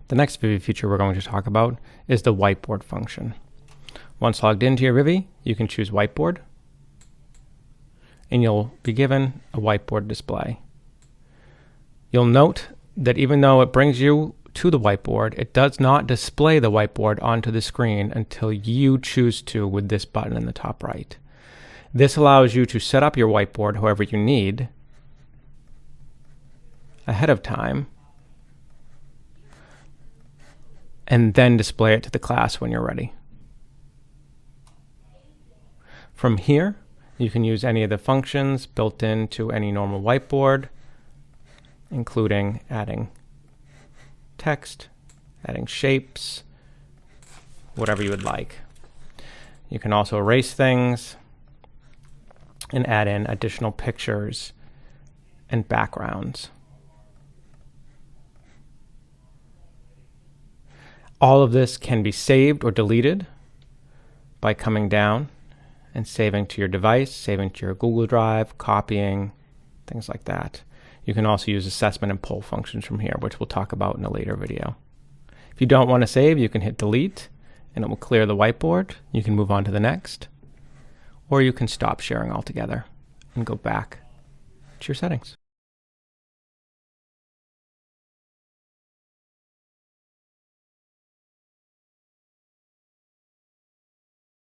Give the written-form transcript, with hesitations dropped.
The next Vivi feature we're going to talk about is the Whiteboard function. Once logged into your Vivi, you can choose Whiteboard, and you'll be given a whiteboard display. You'll note that even though it brings you to the whiteboard, it does not display the whiteboard onto the screen until you choose to with this button in the top right. This allows you to set up your whiteboard however you need ahead of time, and then display it to the class when you're ready. From here, you can use any of the functions built into any normal whiteboard, including adding text, adding shapes, whatever you would like. You can also erase things and add in additional pictures and backgrounds. All of this can be saved or deleted by coming down and saving to your device, saving to your Google Drive, copying, things like that. You can also use assessment and poll functions from here, which we'll talk about in a later video. If you don't want to save, you can hit delete and it will clear the whiteboard. You can move on to the next, or you can stop sharing altogether and go back to your settings.